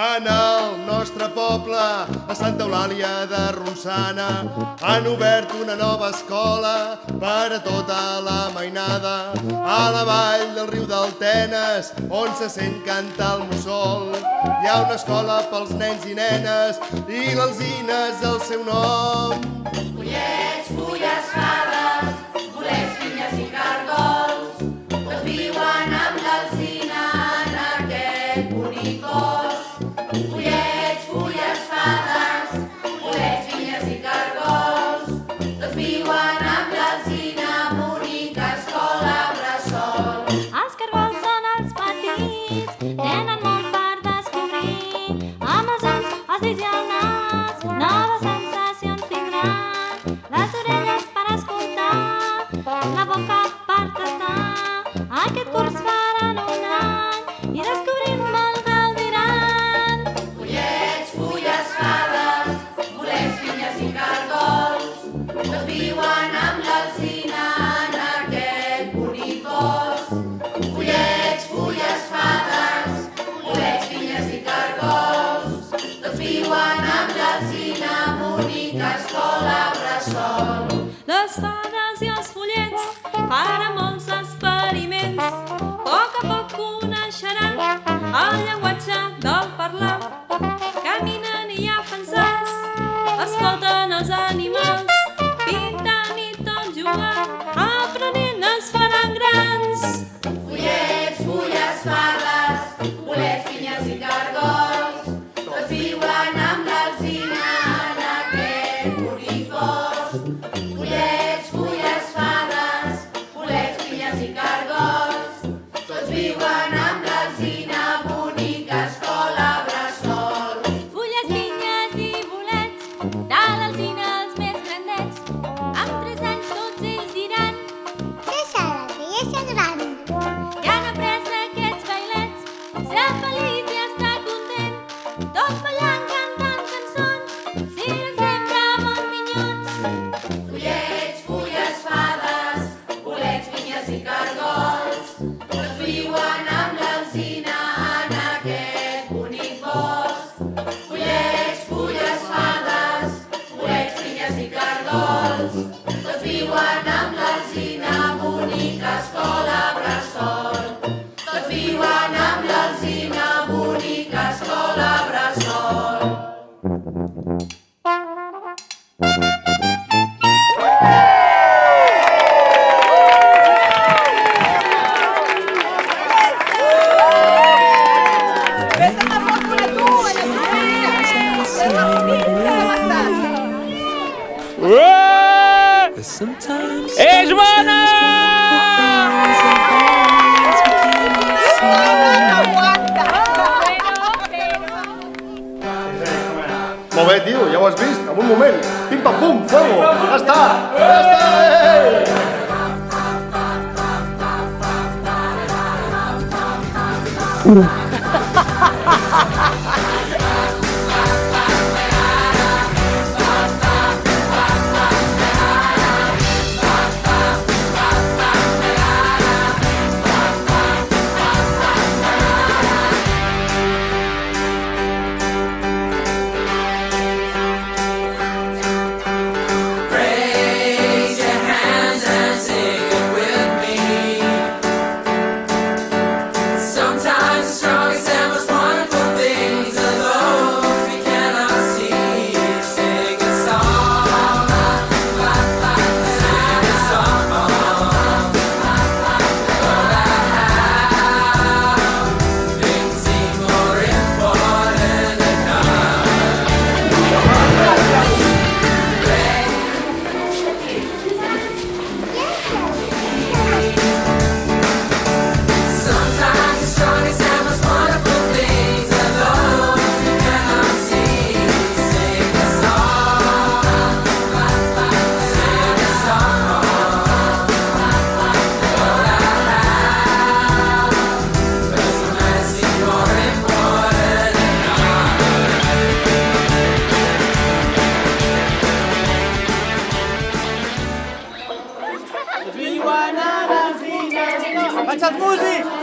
En el nostre poble, a Santa Eulàlia de Ronçana, han obert una nova escola per a tota la mainada. A la vall del riu del Tenes, on se sent cantar el mussol, hi ha una escola pels nens i nenes i l'Alzina és el seu nom. Pollets, fulles, fades, bolets, pinyes i cargols, tots viuen amb l'Alzina en aquest bonic cos. Pollets, fulles, fades, bolets, pinyes i cargols, tots viuen amb l'Alzina, bonica escola bressol. Els cargols són els petits, tenen molt per descobrir. Amb els ulls, els dits i el nas, noves sensacions tindran. Les orelles per escoltar, la boca per tastar. Aquest curs faran un any i descobrint molt gaudiran. Pollets, fulles, fades, bolets, pinyes i cargols, tots viuen amb l'Alzina en aquest bonic cos. Pollets, fulles, fades, bolets, pinyes i cargols, tots viuen amb l'Alzina, bonica escola bressol. Les fades i els follets faran molts experiments. A poc coneixeran el llenguatge del parlar. Caminen i ja fan salts, escolten els animals, pinten i tot jugant, aprenent es faran grans. Pollets, fulles, fades, bolets, pinyes i cargols, tots viuen amb l'Alzina en aquest bonic cos. Pollets, fulles, fades, bolets, pinyes i cargols, tots viuen amb l'Alzina, bonica escola bressol. Fulles, pinyes i bolets, de l'Alzina els més grandets, amb 3 anys tots ells diran Que ja gran. que han après aquests bailets. Ser feliç i estar content, tot ballant, cantant cançons, siguin sempre molt minyons. Pollets, fulles, fades, bolets, pinyes i cargols, tots viuen amb l'Alzina en aquest bonic bosc. Pollets, fulles, fades, bolets, pinyes i cargols, tots viuen amb l'Alzina, bonica escola bressol. Tots viuen amb l'Alzina, bonica escola bressol. És bona! Molt bé, tio, ja ho has vist, en un moment. Pim-pam-pum, fuego, ja està, ja està! Sometimes the strongest and most wonderful things are those we cannot see. Sing a song, sing a song, all that how things seem more important than Sometimes the strongest and most wonderful things are those we cannot see. Sing a song, sing a song, all that how things might seem more important than Viuen a l'Alzina! Vaig als músics!